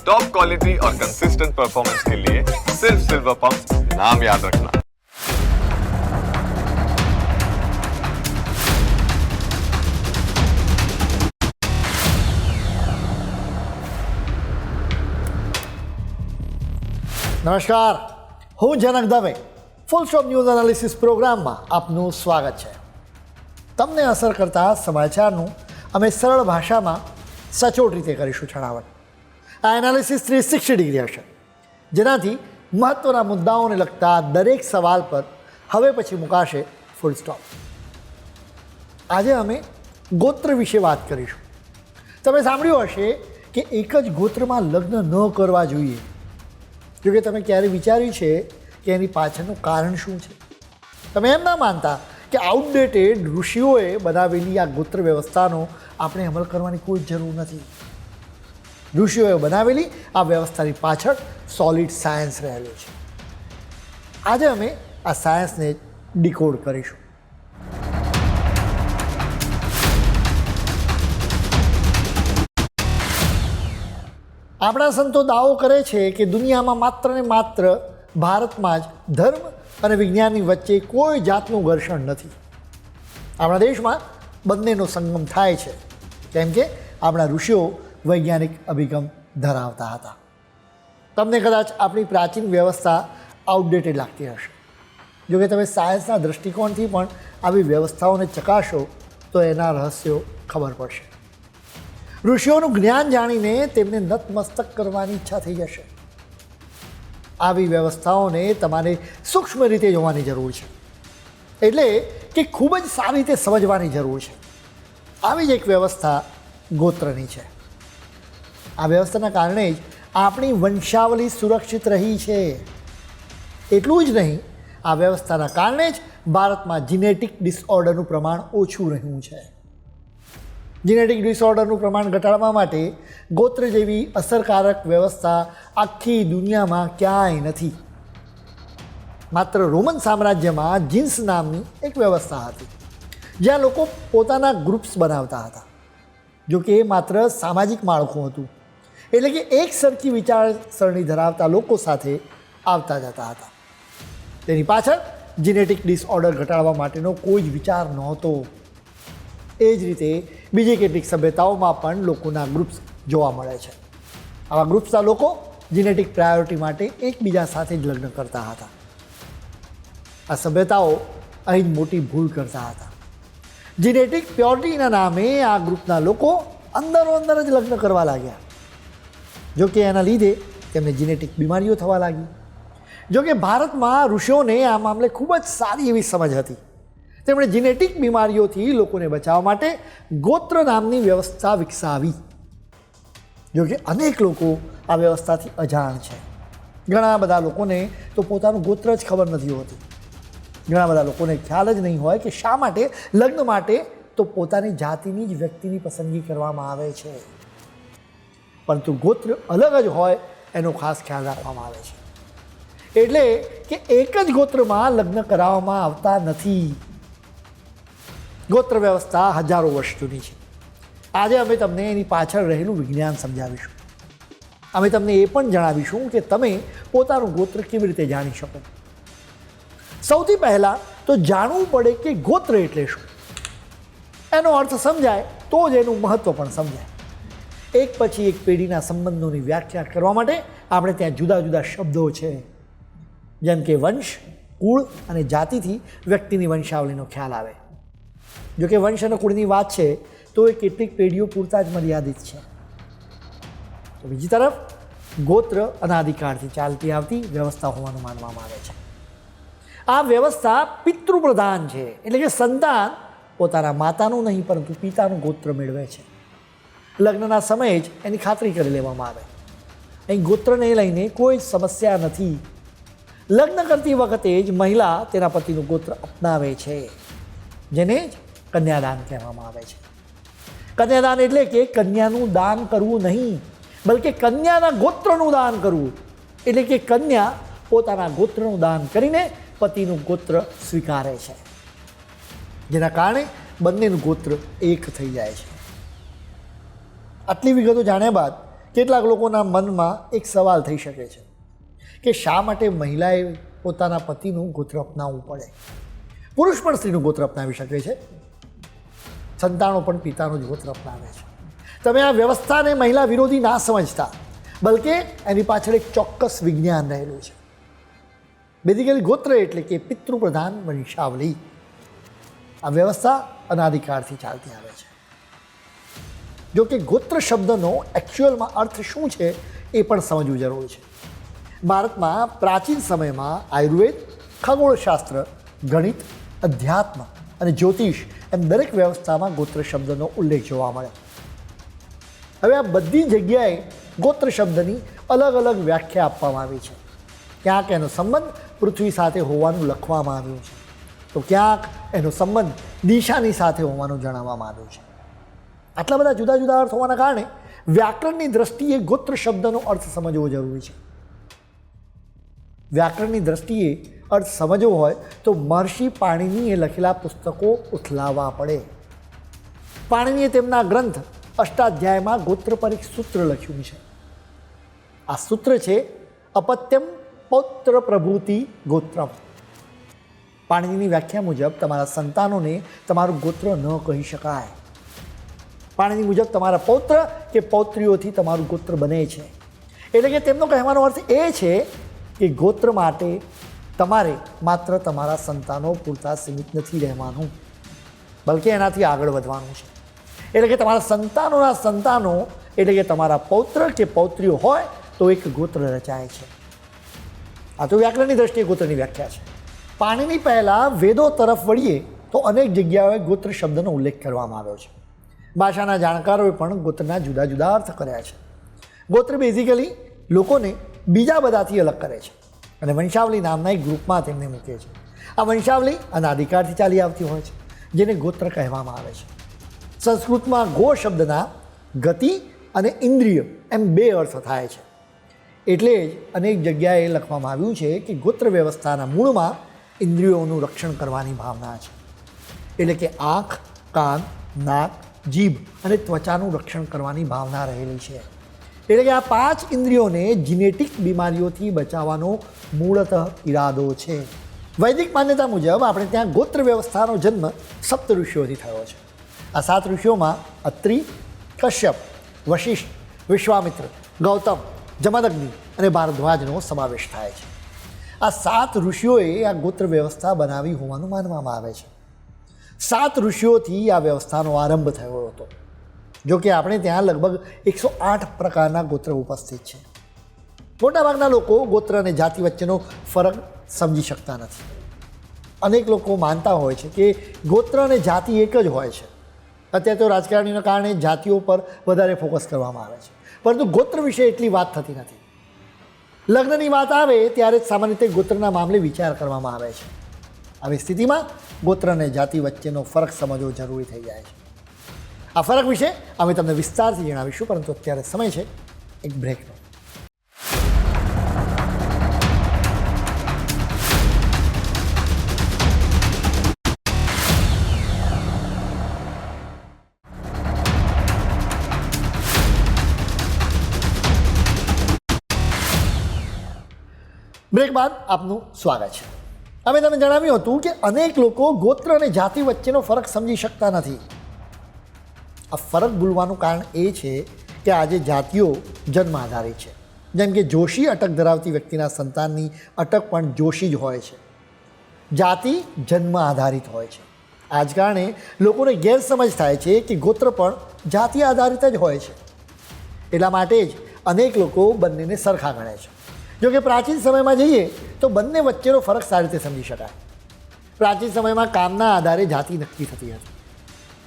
Top quality और consistent performance के लिए सिर्फ सिल्वर पंप नाम याद रखना। નમસ્કાર, હું Janak Dave full stop news analysis પ્રોગ્રામમાં આપનું સ્વાગત છે. તમને અસર કરતા સમાચારનું અમે સરળ ભાષામાં સચોટ રીતે કરીશું છણાવટ. આ એનાલિસિસ 360 ડિગ્રી હશે, જેનાથી મહત્ત્વના મુદ્દાઓને લગતા દરેક સવાલ પર હવે પછી મુકાશે ફૂલ સ્ટોપ. આજે અમે ગોત્ર વિશે વાત કરીશું. તમે સાંભળ્યું હશે કે એક જ ગોત્રમાં લગ્ન ન કરવા જોઈએ. જોકે તમે ક્યારે વિચાર્યું છે કે એની પાછળનું કારણ શું છે? તમે એમ ના માનતા કે આઉટડેટેડ ઋષિઓએ બનાવેલી આ ગોત્ર વ્યવસ્થાનો આપણે અમલ કરવાની કોઈ જરૂર નથી. ઋષિઓએ બનાવેલી આ વ્યવસ્થાની પાછળ સોલિડ સાયન્સ રહેલું છે. આજે અમે આ સાયન્સને ડિકોડ કરીશું. આપણા સંતો દાવો કરે છે કે દુનિયામાં માત્ર ને માત્ર ભારતમાં જ ધર્મ અને વિજ્ઞાનની વચ્ચે કોઈ જાતનું ઘર્ષણ નથી. આપણા દેશમાં બંનેનો સંગમ થાય છે, કેમ કે આપણા ઋષિઓ વૈજ્ઞાનિક અભિગમ ધરાવતા હતા. તમને કદાચ આપણી પ્રાચીન વ્યવસ્થા આઉટડેટેડ લાગતી હશે. જોકે તમે સાયન્સના દૃષ્ટિકોણથી પણ આવી વ્યવસ્થાઓને ચકાસો તો એના રહસ્યો ખબર પડશે. ઋષિઓનું જ્ઞાન જાણીને તેમને નતમસ્તક કરવાની ઈચ્છા થઈ જશે. આવી વ્યવસ્થાઓને તમારે સૂક્ષ્મ રીતે જોવાની જરૂર છે, એટલે કે ખૂબ જ સારી રીતે સમજવાની જરૂર છે. આવી જ એક વ્યવસ્થા ગોત્રની છે. આ વ્યવસ્થાના કારણે જ આપણી વંશાવલી સુરક્ષિત રહી છે. એટલું જ નહીં, આ વ્યવસ્થાના કારણે જ ભારતમાં જીનેટિક ડિસઓર્ડરનું પ્રમાણ ઓછું રહ્યું છે. જીનેટિક ડિસઓર્ડરનું પ્રમાણ ઘટાડવા માટે ગોત્ર જેવી અસરકારક વ્યવસ્થા આખી દુનિયામાં ક્યાંય નથી. માત્ર રોમન સામ્રાજ્યમાં જીન્સ નામની એક વ્યવસ્થા હતી, જ્યાં લોકો પોતાના ગ્રુપ્સ બનાવતા હતા. જો કે એ માત્ર સામાજિક માળખું હતું, એટલે કે એક સરખી વિચારસરણી ધરાવતા લોકો સાથે આવતા જતા હતા. તેની પાછળ જીનેટિક ડિસઓર્ડર ઘટાડવા માટેનો કોઈ જ વિચાર નહોતો. એ જ રીતે બીજી કેટલીક સભ્યતાઓમાં પણ લોકોના ગ્રુપ્સ જોવા મળે છે. આવા ગ્રુપ્સના લોકો જીનેટિક પ્રાયોરિટી માટે એકબીજા સાથે જ લગ્ન કરતા હતા. આ સભ્યતાઓ અહીં જ મોટી ભૂલ કરતા હતા. જીનેટિક પ્યોરિટીના નામે આ ગ્રુપના લોકો અંદરો અંદર જ લગ્ન કરવા લાગ્યા. જોકે એના લીધે તેમને જીનેટિક બીમારીઓ થવા લાગી. જોકે ભારતમાં ઋષિઓને આ મામલે ખૂબ જ સારી એવી સમજ હતી. તેમણે જીનેટિક બીમારીઓથી લોકોને બચાવવા માટે ગોત્ર નામની વ્યવસ્થા વિકસાવી. જોકે અનેક લોકો આ વ્યવસ્થાથી અજાણ છે. ઘણા બધા લોકોને તો પોતાનું ગોત્ર જ ખબર નથી હોતી. ઘણા બધા લોકોને ખ્યાલ જ નહીં હોય કે શા માટે લગ્ન માટે તો પોતાની જાતિની જ વ્યક્તિની પસંદગી કરવામાં આવે છે, પરંતુ ગોત્ર અલગ જ હોય એનો ખાસ ખ્યાલ રાખવામાં આવે છે. એટલે કે એક જ ગોત્રમાં લગ્ન કરાવવામાં આવતા નથી. ગોત્ર વ્યવસ્થા હજારો વર્ષ જૂની છે. આજે અમે તમને એની પાછળ રહેલું વિજ્ઞાન સમજાવીશું. અમે તમને એ પણ જણાવીશું કે તમે પોતાનું ગોત્ર કેવી રીતે જાણી શકો. સૌથી પહેલાં તો જાણવું પડે કે ગોત્ર એટલે શું. એનો અર્થ સમજાય તો જ એનું મહત્ત્વ પણ સમજાય. એક પછી એક પેઢીના સંબંધોની વ્યાખ્યા કરવા માટે આપણે ત્યાં જુદા જુદા શબ્દો છે, જેમ કે વંશ, કુળ અને જાતિથી વ્યક્તિની વંશાવલીનો ખ્યાલ આવે. જોકે વંશ અને કુળની વાત છે તો એ કેટલીક પેઢીઓ પૂરતા જ મર્યાદિત છે. તો બીજી તરફ ગોત્ર અનાદિકાળથી ચાલતી આવતી વ્યવસ્થા હોવાનું માનવામાં આવે છે. આ વ્યવસ્થા પિતૃપ્રધાન છે, એટલે કે સંતાન પોતાના માતાનું નહીં પરંતુ પિતાનું ગોત્ર મેળવે છે. લગ્નના સમયે જ એની ખાતરી કરી લેવામાં આવે. અહીં ગોત્રને લઈને કોઈ સમસ્યા નથી. લગ્ન કરતી વખતે જ મહિલા તેના પતિનું ગોત્ર અપનાવે છે, જેને જ કન્યાદાન કહેવામાં આવે છે. કન્યાદાન એટલે કે કન્યાનું દાન કરવું નહીં, બલકે કન્યાના ગોત્રનું દાન કરવું. એટલે કે કન્યા પોતાના ગોત્રનું દાન કરીને પતિનું ગોત્ર સ્વીકારે છે, જેના કારણે બંનેનું ગોત્ર એક થઈ જાય છે. આટલી વિગતો જાણ્યા બાદ કેટલાક લોકોના મનમાં એક સવાલ થઈ શકે છે કે શા માટે મહિલાએ પોતાના પતિનું ગોત્ર અપનાવવું પડે? પુરુષ પણ સ્ત્રીનું ગોત્ર અપનાવી શકે છે, સંતાનો પણ પિતાનું જ ગોત્ર અપનાવે છે. તમે આ વ્યવસ્થાને મહિલા વિરોધી ના સમજતા, બલકે એની પાછળ એક ચોક્કસ વિજ્ઞાન રહેલું છે. બેઝિકલી ગોત્ર એટલે કે પિતૃપ્રધાન વંશાવલી. આ વ્યવસ્થા અનાદિકાળથી ચાલતી આવે છે. જો કે ગોત્ર શબ્દનો એકચ્યુઅલમાં અર્થ શું છે એ પણ સમજવું જરૂરી છે. ભારતમાં પ્રાચીન સમયમાં આયુર્વેદ, ખગોળશાસ્ત્ર, ગણિત, અધ્યાત્મ અને જ્યોતિષ એમ દરેક વ્યવસ્થામાં ગોત્ર શબ્દનો ઉલ્લેખ જોવા મળે. હવે આ બધી જગ્યાએ ગોત્ર શબ્દની અલગ અલગ વ્યાખ્યા આપવામાં આવી છે. ક્યાંક એનો સંબંધ પૃથ્વી સાથે હોવાનું લખવામાં આવ્યું છે, તો ક્યાંક એનો સંબંધ દિશાની સાથે હોવાનું જણાવવામાં આવ્યું છે. આટલા બધા જુદા જુદા અર્થ હોવાના કારણે વ્યાકરણની દ્રષ્ટિએ ગોત્ર શબ્દનો અર્થ સમજવો જરૂરી છે. વ્યાકરણની દ્રષ્ટિએ અર્થ સમજવો હોય તો મહર્ષિ પાણિનીએ લખેલા પુસ્તકો ઉથલાવવા પડે. પાણિનીએ તેમના ગ્રંથ અષ્ટાધ્યાયમાં ગોત્ર પર એક સૂત્ર લખ્યું છે. આ સૂત્ર છે અપત્યમ પૌત્ર પ્રભૂતિ ગોત્રમ. પાણિનીની વ્યાખ્યા મુજબ તમારા સંતાનોને તમારું ગોત્ર ન કહી શકાય. પાણિની મુજબ તમારા પૌત્ર કે પૌત્રીઓથી તમારું ગોત્ર બને છે. એટલે કે તેમનો કહેવાનો અર્થ એ છે કે ગોત્ર માટે તમારે માત્ર તમારા સંતાનો પૂરતા સીમિત નથી રહેવાનું, બલકે એનાથી આગળ વધવાનું છે. એટલે કે તમારા સંતાનોના સંતાનો એટલે કે તમારા પૌત્ર કે પૌત્રીઓ હોય તો એક ગોત્ર રચાય છે. આ તો વ્યાકરણની દ્રષ્ટિએ ગોત્રની વ્યાખ્યા છે. પાણીની પહેલાં વેદો તરફ વળીએ તો અનેક જગ્યાએ ગોત્ર શબ્દનો ઉલ્લેખ કરવામાં આવ્યો છે. ભાષાના જાણકારોએ પણ ગોત્રના જુદા જુદા અર્થ કર્યા છે. ગોત્ર બેઝિકલી લોકોને બીજા બધાથી અલગ કરે છે અને વંશાવલી નામના એક ગ્રુપમાં તેમને મૂકે છે. આ વંશાવલી અનાદિકાળથી ચાલી આવતી હોય છે, જેને ગોત્ર કહેવામાં આવે છે. સંસ્કૃતમાં ગો શબ્દના ગતિ અને ઇન્દ્રિય એમ બે અર્થ થાય છે. એટલે જ અનેક જગ્યાએ લખવામાં આવ્યું છે કે ગોત્ર વ્યવસ્થાના મૂળમાં ઇન્દ્રિયોનું રક્ષણ કરવાની ભાવના છે. એટલે કે આંખ, કાન, નાક, જીભ અને ત્વચાનું રક્ષણ કરવાની ભાવના રહેલી છે. એટલે કે આ 5 ઇન્દ્રિયોને જીનેટિક બીમારીઓથી બચાવવાનો મૂળતઃ ઈરાદો છે. વૈદિક માન્યતા મુજબ આપણે ત્યાં ગોત્ર વ્યવસ્થાનો જન્મ 7 ઋષિઓથી થયો છે. આ 7 ઋષિઓમાં અત્રિ, કશ્યપ, વશિષ્ઠ, વિશ્વામિત્ર, ગૌતમ, જમદગ્નિ અને ભારદ્વાજનો સમાવેશ થાય છે. આ 7 ઋષિઓએ આ ગોત્ર વ્યવસ્થા બનાવી હોવાનું માનવામાં આવે છે. 7 ઋષિઓથી આ વ્યવસ્થાનો આરંભ થયો હતો. જો કે આપણે ત્યાં લગભગ 108 પ્રકારના ગોત્ર ઉપસ્થિત છે. મોટાભાગના લોકો ગોત્ર અને જાતિ વચ્ચેનો ફરક સમજી શકતા નથી. અનેક લોકો માનતા હોય છે કે ગોત્ર અને જાતિ એક જ હોય છે. અત્યારે તો રાજકારણીના કારણે જાતિઓ પર વધારે ફોકસ કરવામાં આવે છે, પરંતુ ગોત્ર વિશે એટલી વાત થતી નથી. લગ્નની વાત આવે ત્યારે જ સામાન્ય રીતે ગોત્રના મામલે વિચાર કરવામાં આવે છે. આવી સ્થિતિમાં ગોત્ર અને જાતિ વચ્ચેનો ફરક સમજવો જરૂરી થઈ જાય છે. આ ફરક વિશે અમે તમને વિસ્તારથી જણાવીશું, પરંતુ અત્યારે સમય છે એક બ્રેકનો. બ્રેક બાદ આપનું સ્વાગત છે. અમે તમને જણાવ્યું હતું કે અનેક લોકો ગોત્ર અને જાતિ વચ્ચેનો ફરક સમજી શકતા નથી. આ ફરક ભૂલવાનું કારણ એ છે કે આજે જાતિઓ જન્મ આધારિત છે. જેમ કે જોશી અટક ધરાવતી વ્યક્તિના સંતાનની અટક પણ જોશી જ હોય છે. જાતિ જન્મ આધારિત હોય છે. આ જ કારણે લોકોને ગેરસમજ થાય છે કે ગોત્ર પણ જાતિ આધારિત જ હોય છે. એટલા માટે જ અનેક લોકો બંનેને સરખા ગણે છે. જો કે પ્રાચીન સમયમાં જઈએ તો બંને વચ્ચેનો ફરક સારી રીતે સમજી શકાય. પ્રાચીન સમયમાં કામના આધારે જાતિ નક્કી થતી હતી.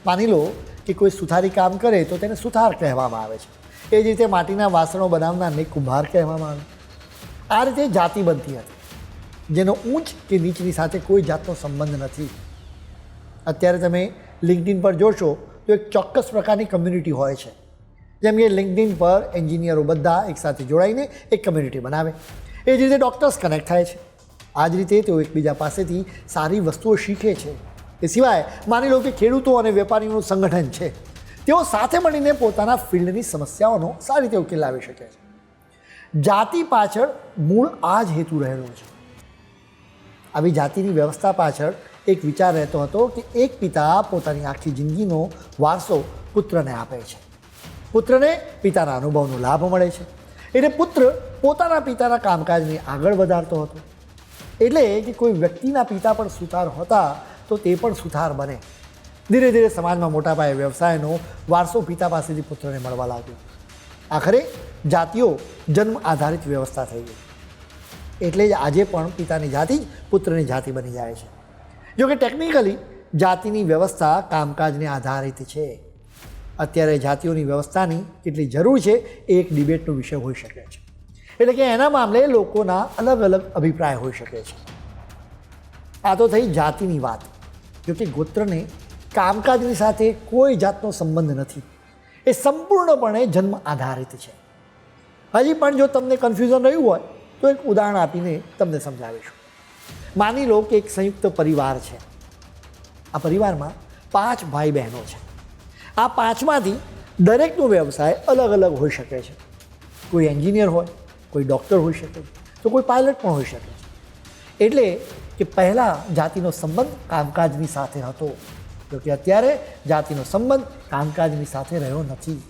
માની લો કે કોઈ સુથારી કામ કરે તો તેને સુથાર કહેવામાં આવે છે. એ જ રીતે માટીના વાસણો બનાવનારને કુંભાર કહેવામાં આવે. આ રીતે જાતિ બનતી હતી, જેનો ઊંચ કે નીચની સાથે કોઈ જાતનો સંબંધ નથી. અત્યારે તમે લિંક્ડઇન પર જોશો તો એક ચોક્કસ પ્રકારની કમ્યુનિટી હોય છે. જેમ કે લિંક્ડઇન પર એન્જિનિયરો બધા એકસાથે જોડાઈને એક કમ્યુનિટી બનાવે. એ જ રીતે ડૉક્ટર્સ કનેક્ટ થાય છે. આ જ રીતે તેઓ એકબીજા પાસેથી સારી વસ્તુઓ શીખે છે. એ સિવાય માની લો કે ખેડૂતો અને વેપારીઓનું સંગઠન છે, તેઓ સાથે મળીને પોતાના ફિલ્ડની સમસ્યાઓનો સારી રીતે ઉકેલ લાવી શકે છે. જાતિ પાછળ મૂળ આ જ હેતુ રહેલો છે. આવી જાતિની વ્યવસ્થા પાછળ એક વિચાર રહેતો હતો કે એક પિતા પોતાની આખી જિંદગીનો વારસો પુત્રને આપે છે. પુત્રને પિતાના અનુભવનો લાભ મળે છે, એટલે પુત્ર પોતાના પિતાના કામકાજને આગળ વધારતો હતો. એટલે કે કોઈ વ્યક્તિના પિતા પણ સુથાર હતા તો તે પણ સુથાર બને. ધીરે ધીરે સમાજમાં મોટા પાયે વ્યવસાયનો વારસો પિતા પાસેથી પુત્રને મળવા લાગ્યો. આખરે જાતિઓ જન્મ આધારિત વ્યવસ્થા થઈ ગઈ. એટલે જ આજે પણ પિતાની જાતિ જ પુત્રની જાતિ બની જાય છે. જોકે ટેકનિકલી જાતિની વ્યવસ્થા કામકાજને આધારિત છે. અત્યારે જાતિઓની વ્યવસ્થાની કેટલી જરૂર છે એ એક ડિબેટનો વિષય હોઈ શકે છે. એટલે કે એના મામલે લોકોના અલગ અલગ અભિપ્રાય હોઈ શકે છે. આ તો થઈ જાતિની વાત. જોકે ગોત્રને કામકાજની સાથે કોઈ જાતનો સંબંધ નથી. એ સંપૂર્ણપણે જન્મ આધારિત છે. હજી પણ જો તમને કન્ફ્યુઝન રહ્યું હોય તો એક ઉદાહરણ આપીને તમને સમજાવીશું. માની લો કે એક સંયુક્ત પરિવાર છે. આ પરિવારમાં 5 ભાઈ બહેનો છે. આ 5માંથી દરેકનો વ્યવસાય અલગ અલગ હોઈ શકે છે. કોઈ એન્જિનિયર હોય, કોઈ ડૉક્ટર હોઈ શકે, તો કોઈ પાયલટ પણ હોઈ શકે છે. એટલે કે પહેલાં જાતિનો સંબંધ કામકાજની સાથે હતો, જોકે અત્યારે જાતિનો સંબંધ કામકાજની સાથે રહ્યો નથી.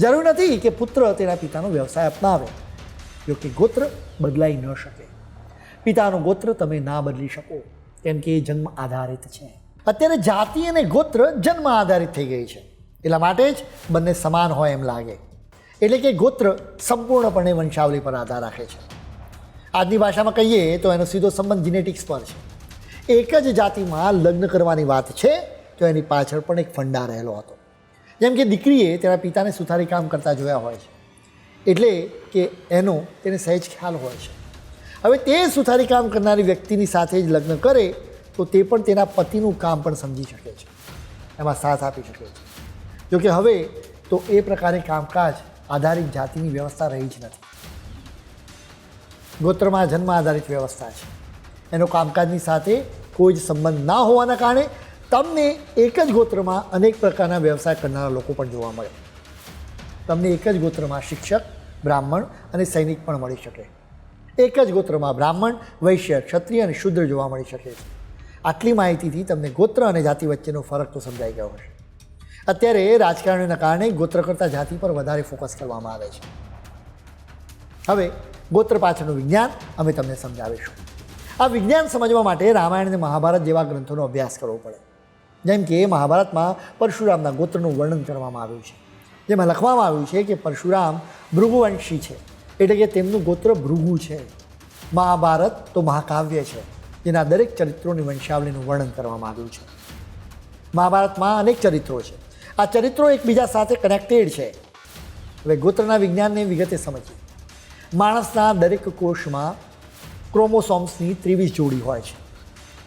જરૂર નથી કે પુત્ર તેના પિતાનો વ્યવસાય અપનાવે, જોકે ગોત્ર બદલાઈ ન શકે. પિતાનું ગોત્ર તમે ના બદલી શકો, કેમ કે એ જન્મ આધારિત છે. અત્યારે જાતિ અને ગોત્ર જન્મ આધારિત થઈ ગઈ છે, એટલા માટે જ બંને સમાન હોય એમ લાગે. એટલે કે ગોત્ર સંપૂર્ણપણે વંશાવલી પર આધાર રાખે છે. આજની ભાષામાં કહીએ તો એનો સીધો સંબંધ જીનેટિક્સ પર છે. એક જ જાતિમાં લગ્ન કરવાની વાત છે તો એની પાછળ પણ એક ફંડા રહેલો હતો. જેમ કે દીકરીએ તેના પિતાને સુથારી કામ કરતા જોયા હોય છે, એટલે કે એનો તેને સહેજ ખ્યાલ હોય છે. હવે તે સુથારી કામ કરનારી વ્યક્તિની સાથે જ લગ્ન કરે તો તે પણ તેના પતિનું કામ પણ સમજી શકે છે, એમાં સાથ આપી શકે છે. જોકે હવે તો એ પ્રકારે કામકાજ આધારિત જાતિની વ્યવસ્થા રહી જ નથી. ગોત્રમાં જન્મ આધારિત વ્યવસ્થા છે. એનો કામકાજની સાથે કોઈ જ સંબંધ ના હોવાના કારણે તમને એક જ ગોત્રમાં અનેક પ્રકારના વ્યવસાય કરનારા લોકો પણ જોવા મળે. તમને એક જ ગોત્રમાં શિક્ષક, બ્રાહ્મણ અને સૈનિક પણ મળી શકે. એક જ ગોત્રમાં બ્રાહ્મણ, વૈશ્ય, ક્ષત્રિય અને શુદ્ર જોવા મળી શકે છે. આટલી માહિતીથી તમને ગોત્ર અને જાતિ વચ્ચેનો ફરક તો સમજાઈ ગયો હશે. અત્યારે રાજકારણીના કારણે ગોત્ર કરતાં જાતિ પર વધારે ફોકસ કરવામાં આવે છે. હવે ગોત્ર પાછળનું વિજ્ઞાન અમે તમને સમજાવીશું. આ વિજ્ઞાન સમજવા માટે રામાયણ અને મહાભારત જેવા ગ્રંથોનો અભ્યાસ કરવો પડે. જેમ કે મહાભારતમાં પરશુરામના ગોત્રનું વર્ણન કરવામાં આવ્યું છે, જેમાં લખવામાં આવ્યું છે કે પરશુરામ ભૃગુવંશી છે, એટલે કે તેમનું ગોત્ર ભૃગુ છે. મહાભારત તો મહાકાવ્ય છે, જેના દરેક ચરિત્રોની વંશાવલીનું વર્ણન કરવામાં આવ્યું છે. મહાભારતમાં અનેક ચરિત્રો છે. આ ચરિત્રો એકબીજા સાથે કનેક્ટેડ છે. હવે ગોત્રના વિજ્ઞાનને વિગતે સમજીએ. માણસના દરેક કોષમાં ક્રોમોસોમ્સની 23 જોડી હોય છે.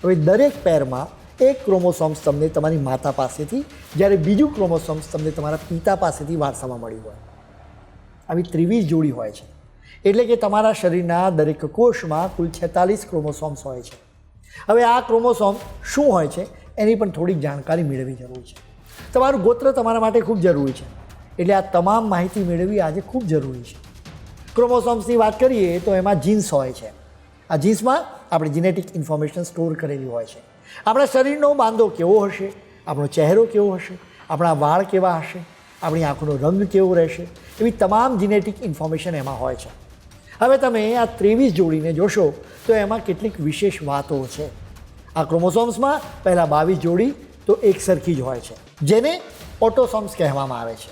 હવે દરેક પેરમાં એક ક્રોમોસોમ્સ તમને તમારી માતા પાસેથી, જ્યારે બીજું ક્રોમોસોમ્સ તમને તમારા પિતા પાસેથી વારસામાં મળ્યું હોય. આવી 23 જોડી હોય છે. એટલે કે તમારા શરીરના દરેક કોષમાં કુલ 46 ક્રોમોસોમ્સ હોય છે. હવે આ ક્રોમોસોમ શું હોય છે એની પણ થોડીક જાણકારી મેળવવી જરૂરી છે. તમારું ગોત્ર તમારા માટે ખૂબ જરૂરી છે, એટલે આ તમામ માહિતી મેળવવી આજે ખૂબ જરૂરી છે. ક્રોમોસોમ્સની વાત કરીએ તો એમાં જીન્સ હોય છે. આ જીન્સમાં આપણી જીનેટિક ઇન્ફોર્મેશન સ્ટોર કરેલી હોય છે. આપણા શરીરનો બાંધો કેવો હશે, આપણો ચહેરો કેવો હશે, આપણા વાળ કેવા હશે, આપણી આંખનો રંગ કેવો રહેશે, એવી તમામ જીનેટિક ઇન્ફોર્મેશન એમાં હોય છે. હવે તમે આ 23 જોડીને જોશો તો એમાં કેટલીક વિશેષ વાતો છે. આ ક્રોમોસોમ્સમાં પહેલાં 22 જોડી તો એક સરખી જ હોય છે, જેને ઓટોસોમ્સ કહેવામાં આવે છે.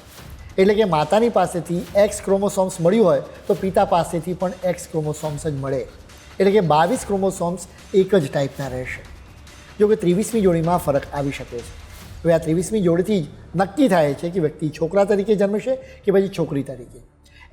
એટલે કે માતાની પાસેથી એક્સ ક્રોમોસોમ્સ મળ્યું હોય તો પિતા પાસેથી પણ એક્સ ક્રોમોસોમ્સ જ મળે. એટલે કે 22 ક્રોમોસોમ્સ એક જ ટાઈપના રહેશે. જો કે 23મી જોડીમાં ફરક આવી શકે છે. હવે આ 23મી જોડીથી જ નક્કી થાય છે કે વ્યક્તિ છોકરા તરીકે જન્મશે કે પછી છોકરી તરીકે.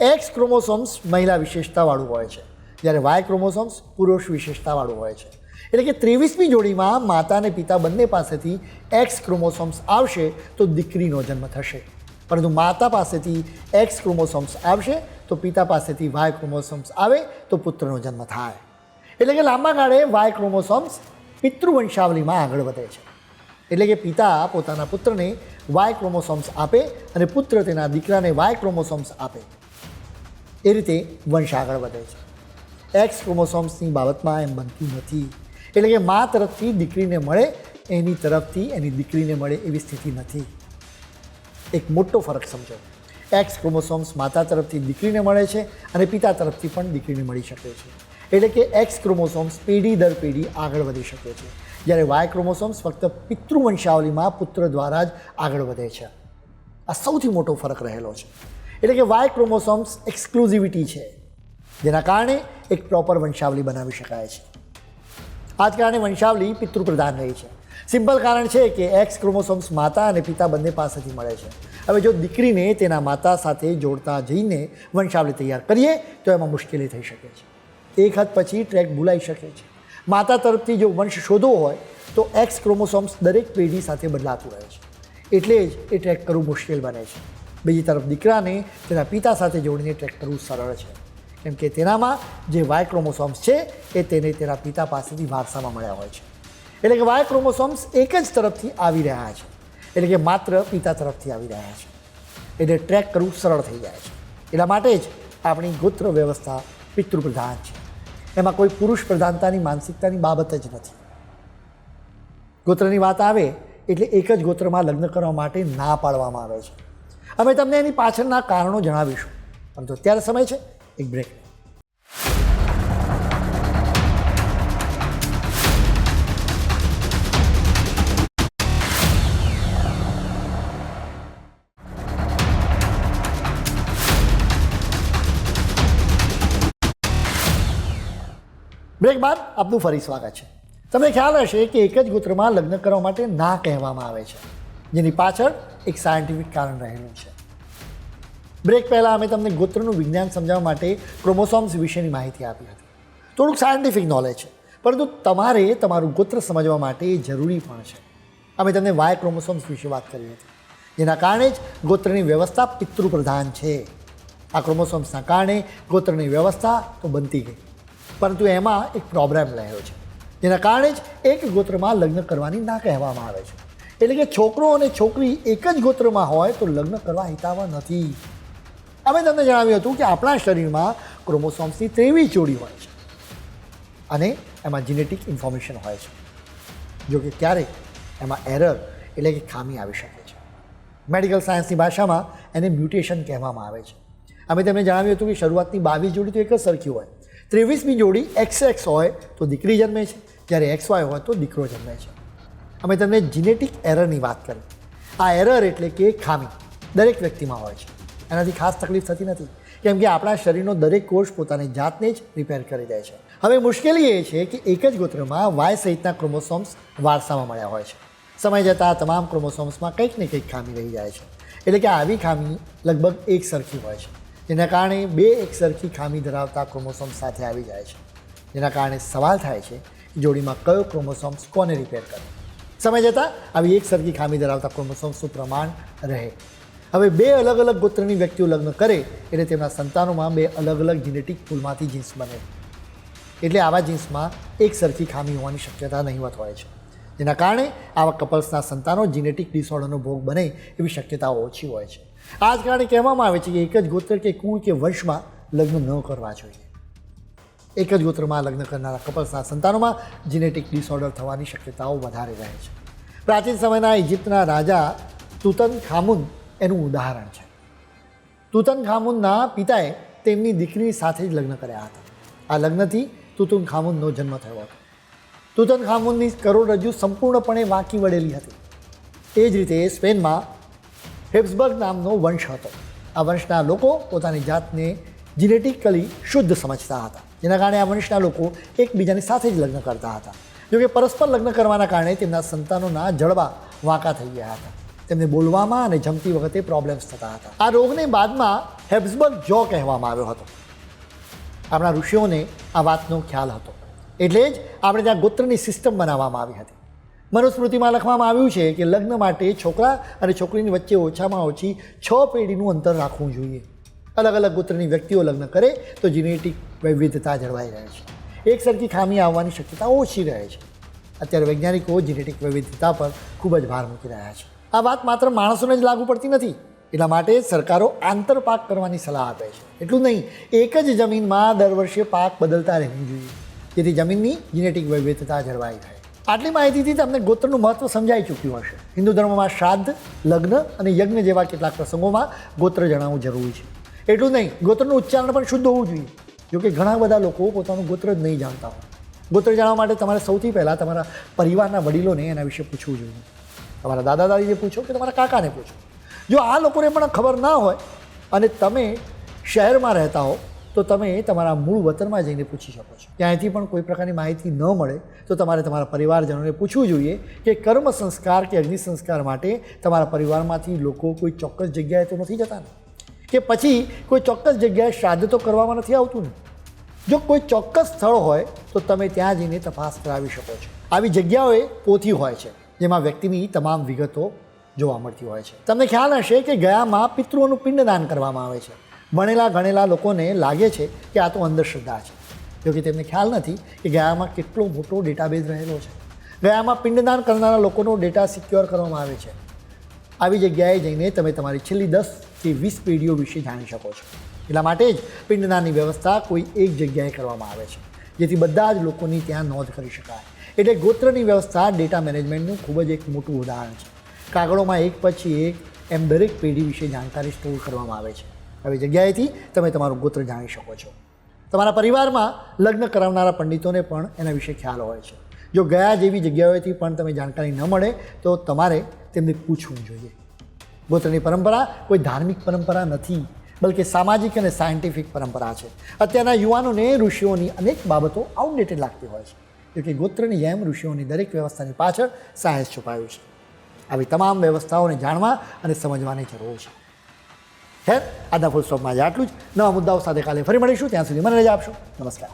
એક્સ ક્રોમોસોમ્સ મહિલા વિશેષતાવાળું હોય છે, જ્યારે વાય ક્રોમોસોમ્સ પુરુષ વિશેષતાવાળું હોય છે. એટલે કે 23મી જોડીમાં માતા અને પિતા બંને પાસેથી એક્સ ક્રોમોસોમ્સ આવશે તો દીકરીનો જન્મ થશે, પરંતુ માતા પાસેથી એક્સ ક્રોમોસોમ્સ આવશે તો પિતા પાસેથી વાય ક્રોમોસોમ્સ આવે તો પુત્રનો જન્મ થાય. એટલે કે લાંબા ગાળે વાય ક્રોમોસોમ્સ પિતૃવંશાવલીમાં આગળ વધે છે. એટલે કે પિતા પોતાના પુત્રને વાય ક્રોમોસોમ્સ આપે અને પુત્ર તેના દીકરાને વાય ક્રોમોસોમ્સ આપે. એ રીતે વંશ આગળ વધે છે. એક્સ ક્રોમોસોમ્સની બાબતમાં એમ બનતું નથી. એટલે કે મા તરફથી દીકરીને મળે એની તરફથી એની દીકરીને મળે એવી સ્થિતિ નથી. એક મોટો ફરક સમજો. એક્સ ક્રોમોસોમ્સ માતા તરફથી દીકરીને મળે છે અને પિતા તરફથી પણ દીકરીને મળી શકે છે. એટલે કે એક્સ ક્રોમોસોમ્સ પેઢી દર પેઢી આગળ વધી શકે છે, જ્યારે વાય ક્રોમોસોમ્સ ફક્ત પિતૃવંશાવલીમાં પુત્ર દ્વારા જ આગળ વધે છે. આ સૌથી મોટો ફરક રહેલો છે. એટલે કે વાય ક્રોમોસોમ્સ એક્સક્લુઝિવિટી છે, જેના કારણે એક પ્રોપર વંશાવલી બનાવી શકાય છે. આ જ કારણે વંશાવલી પિતૃપ્રધાન રહી છે. સિમ્પલ કારણ છે કે એક્સ ક્રોમોસોમ્સ માતા અને પિતા બંને પાસેથી મળે છે. હવે જો દીકરીને તેના માતા સાથે જોડતા જઈને વંશાવલી તૈયાર કરીએ તો એમાં મુશ્કેલી થઈ શકે છે. એક હદ પછી ટ્રેક ભૂલાઈ શકે છે. માતા તરફથી જો વંશ શોધવો હોય તો એક્સ ક્રોમોસોમ્સ દરેક પેઢી સાથે બદલાતું રહે છે, એટલે જ એ ટ્રેક કરવું મુશ્કેલ બને છે. બીજી તરફ દીકરાને તેના પિતા સાથે જોડીને ટ્રેક કરવું સરળ છે, કેમ કે તેનામાં જે વાય ક્રોમોસોમ્સ છે એ તેને તેના પિતા પાસેથી વારસામાં મળ્યા હોય છે. એટલે કે વાય ક્રોમોસોમ્સ એક જ તરફથી આવી રહ્યા છે, એટલે કે માત્ર પિતા તરફથી આવી રહ્યા છે, એટલે ટ્રેક કરવું સરળ થઈ જાય છે. એટલા માટે જ આપણી ગોત્ર વ્યવસ્થા પિતૃપ્રધાન છે. એમાં કોઈ પુરુષ પ્રધાનતાની માનસિકતાની બાબત જ નથી. ગોત્રની વાત આવે એટલે એક જ ગોત્રમાં લગ્ન કરવા માટે ના પાડવામાં આવે છે. અમે તમને એની પાછળના કારણો જણાવીશું, પરંતુ અત્યારે સમય છે એક બ્રેક. બ્રેક બાદ આપનું ફરી સ્વાગત છે. તમને ખ્યાલ હશે કે એક જ ગોત્રમાં લગ્ન કરવા માટે ના કહેવામાં આવે છે, જેની પાછળ એક સાયન્ટિફિક કારણ રહેલું છે. બ્રેક પહેલાં અમે તમને ગોત્રનું વિજ્ઞાન સમજાવવા માટે ક્રોમોસોમ્સ વિશેની માહિતી આપી હતી. થોડુંક સાયન્ટિફિક નોલેજ છે, પરંતુ તમારે તમારું ગોત્ર સમજવા માટે એ જરૂરી પણ છે. અમે તમને વાય ક્રોમોસોમ્સ વિશે વાત કરી હતી, જેના કારણે જ ગોત્રની વ્યવસ્થા પિતૃપ્રધાન છે. આ ક્રોમોસોમ્સના કારણે ગોત્રની વ્યવસ્થા તો બનતી ગઈ, પરંતુ એમાં એક પ્રોબ્લેમ રહ્યો છે, જેના કારણે જ એક ગોત્રમાં લગ્ન કરવાની ના કહેવામાં આવે છે. એટલે કે છોકરો અને છોકરી એક જ ગોત્રમાં હોય તો લગ્ન કરવા હિતાવહ નથી. અમે તમને જણાવ્યું હતું કે આપણા શરીરમાં ક્રોમોસોમ્સની 23 જોડી હોય છે અને એમાં જીનેટિક ઇન્ફોર્મેશન હોય છે. જો કે ક્યારેક એમાં એરર એટલે કે ખામી આવી શકે છે. મેડિકલ સાયન્સની ભાષામાં એને મ્યુટેશન કહેવામાં આવે છે. અમે તમને જણાવ્યું હતું કે શરૂઆતની 22 જોડી તો એક જ સરખી હોય, 23મી જોડી XX હોય તો દીકરી જન્મે છે, જ્યારે XY હોય તો દીકરો જન્મે છે. અમે તમને જીનેટિક એરરની વાત કરી. આ એરર એટલે કે ખામી દરેક વ્યક્તિમાં હોય છે. એનાથી ખાસ તકલીફ થતી નથી, કેમ કે આપણા શરીરનો દરેક કોષ પોતાની જાતને જ રિપેર કરી દે છે. હવે મુશ્કેલી એ છે કે એક જ ગોત્રમાં વાય સહિતના ક્રોમોસોમ્સ વારસામાં મળ્યા હોય છે. સમય જતાં તમામ ક્રોમોસોમ્સમાં કંઈક ને કંઈક ખામી રહી જાય છે. એટલે કે આવી ખામી લગભગ એક સરખી હોય છે, જેના કારણે બે એક સરખી ખામી ધરાવતા ક્રોમોસોમ્સ સાથે આવી જાય છે. જેના કારણે સવાલ થાય છે કે જોડીમાં કયો ક્રોમોસોમ્સ કોને રિપેર કરે. સમય જતાં આવી એક સરખી ખામી ધરાવતા ક્રોમોસોમ્સનું પ્રમાણ રહે. હવે બે અલગ અલગ ગોત્રની વ્યક્તિઓ લગ્ન કરે એટલે તેમના સંતાનોમાં બે અલગ અલગ જીનેટિક પૂલમાંથી જીન્સ બને, એટલે આવા જીન્સમાં એક સરખી ખામી હોવાની શક્યતા નહીવત હોય છે. જેના કારણે આવા કપલ્સના સંતાનો જીનેટિક ડિસઓર્ડરનો ભોગ બને એવી શક્યતાઓ ઓછી હોય છે. આ જ કારણે કહેવામાં આવે છે કે એક જ ગોત્ર કે કુળ કે વંશમાં લગ્ન ન કરવા જોઈએ. એક જ ગોત્રમાં લગ્ન કરનારા કપલ્સના સંતાનોમાં જીનેટિક ડિસઓર્ડર થવાની શક્યતાઓ વધારે રહે છે. પ્રાચીન સમયના ઇજિપ્તના રાજા તુતનખામુન એનું ઉદાહરણ છે. તુતનખામુનના પિતાએ તેમની દીકરી સાથે જ લગ્ન કર્યા હતા. આ લગ્નથી તુતનખામુનનો જન્મ થયો હતો. તુતનખામુનની કરોડરજ્જુ સંપૂર્ણપણે વાંકી વળેલી હતી. એ જ રીતે સ્પેનમાં હેબ્સબર્ગ નામનો વંશ હતો. આ વંશના લોકો પોતાની જાતને જીનેટિકલી શુદ્ધ સમજતા હતા, જેના કારણે આ વંશના લોકો એકબીજાની સાથે જ લગ્ન કરતા હતા. જોકે પરસ્પર લગ્ન કરવાના કારણે તેમના સંતાનોના જડબા વાંકા થઈ ગયા હતા. તેમને બોલવામાં અને જમતી વખતે પ્રોબ્લેમ્સ થતા હતા. આ રોગને બાદમાં હેબ્સબર્ગ જો કહેવામાં આવ્યો હતો. આપણા ઋષિઓને આ વાતનો ખ્યાલ હતો, એટલે જ આપણે ત્યાં ગોત્રની સિસ્ટમ બનાવવામાં આવી હતી. મનુસ્મૃતિમાં લખવામાં આવ્યું છે કે લગ્ન માટે છોકરા અને છોકરીની વચ્ચે ઓછામાં ઓછી 6 પેઢીનું અંતર રાખવું જોઈએ. અલગ અલગ ગોત્રની વ્યક્તિઓ લગ્ન કરે તો જીનેટિક વૈવિધ્યતા જળવાઈ રહે છે. એક સરખી ખામી આવવાની શક્યતા ઓછી રહે છે. અત્યારે વૈજ્ઞાનિકો જેનેટિક વૈવિધ્યતા પર ખૂબ જ ભાર મૂકી રહ્યા છે. આ વાત માત્ર માણસોને જ લાગુ પડતી નથી. એટલા માટે સરકારો આંતરપાક કરવાની સલાહ આપે છે. એટલું નહીં, એક જ જમીનમાં દર વર્ષે પાક બદલતા રહેવું જોઈએ, જેથી જમીનની જેનેટિક વૈવિધ્યતા જળવાઈ રહે. આટલી માહિતીથી તમને ગોત્રનું મહત્ત્વ સમજાઈ ચૂક્યું હશે. હિન્દુ ધર્મમાં શ્રાદ્ધ, લગ્ન અને યજ્ઞ જેવા કેટલાક પ્રસંગોમાં ગોત્ર જણાવવું જરૂરી છે. એટલું નહીં, ગોત્રનું ઉચ્ચારણ પણ શુદ્ધ હોવું જોઈએ. જોકે ઘણા બધા લોકો પોતાનું ગોત્ર જ નહીં જાણતા હોય. ગોત્ર જાણવા માટે તમારે સૌથી પહેલાં તમારા પરિવારના વડીલોને એના વિશે પૂછવું જોઈએ. તમારા દાદા દાદીને પૂછો કે તમારા કાકાને પૂછો. જો આ લોકોને પણ ખબર ના હોય અને તમે શહેરમાં રહેતા હો તો તમે તમારા મૂળ વતનમાં જઈને પૂછી શકો છો. ત્યાંથી પણ કોઈ પ્રકારની માહિતી ન મળે તો તમારે તમારા પરિવારજનોને પૂછવું જોઈએ કે કર્મ સંસ્કાર કે અગ્નિ સંસ્કાર માટે તમારા પરિવારમાંથી લોકો કોઈ ચોક્કસ જગ્યાએ તો નથી જતા ને, કે પછી કોઈ ચોક્કસ જગ્યાએ શ્રાદ્ધ તો કરવામાં નથી આવતું ને. જો કોઈ ચોક્કસ સ્થળ હોય તો તમે ત્યાં જઈને તપાસ કરાવી શકો છો. આવી જગ્યાઓએ પોથી હોય છે જેમાં વ્યક્તિની તમામ વિગતો જોવા મળતી હોય છે. તમને ખ્યાલ હશે કે ગયામાં પિતૃઓનું પિંડદાન કરવામાં આવે છે. ભણેલા ગણેલા લોકોને લાગે છે કે આ તો અંધશ્રદ્ધા છે, જોકે તેમને ખ્યાલ નથી કે ગયામાં કેટલો મોટો ડેટાબેઝ રહેલો છે. ગયામાં પિંડદાન કરનારા લોકોનો ડેટા સિક્યોર કરવામાં આવે છે. આવી જગ્યાએ જઈને તમે તમારી છેલ્લી 10 થી 20 પેઢીઓ વિશે જાણી શકો છો. એટલા માટે જ પિંડદાનની વ્યવસ્થા કોઈ એક જગ્યાએ કરવામાં આવે છે, જેથી બધા જ લોકોની ત્યાં નોંધ કરી શકાય. એટલે ગોત્રની વ્યવસ્થા ડેટા મેનેજમેન્ટનું ખૂબ જ એક મોટું ઉદાહરણ છે. કાગળોમાં એક પછી એક એમ દરેક પેઢી વિશે જાણકારી સ્ટોર કરવામાં આવે છે. આવી જગ્યાએથી તમે તમારું ગોત્ર જાણી શકો છો. તમારા પરિવારમાં લગ્ન કરાવનારા પંડિતોને પણ એના વિશે ખ્યાલ હોય છે. જો ગયા જેવી જગ્યાઓથી પણ તમે જાણકારી ન મળે તો તમારે તેમને પૂછવું જોઈએ. ગોત્રની પરંપરા કોઈ ધાર્મિક પરંપરા નથી, બલકે સામાજિક અને સાયન્ટિફિક પરંપરા છે. અત્યારના યુવાનોને ઋષિઓની અનેક બાબતો આઉટડેટેડ લાગતી હોય છે, જોકે ગોત્રની જેમ ઋષિઓની દરેક વ્યવસ્થાની પાછળ સાયન્સ છુપાયું છે. આવી તમામ વ્યવસ્થાઓને જાણવા અને સમજવાની જરૂર છે. ખેર, આજના ફૂલ સ્ટોપમાં આટલું જ. નવા મુદ્દાઓ સાથે કાલે ફરી મળીશું. ત્યાં સુધી મને રજા આપશો. નમસ્કાર.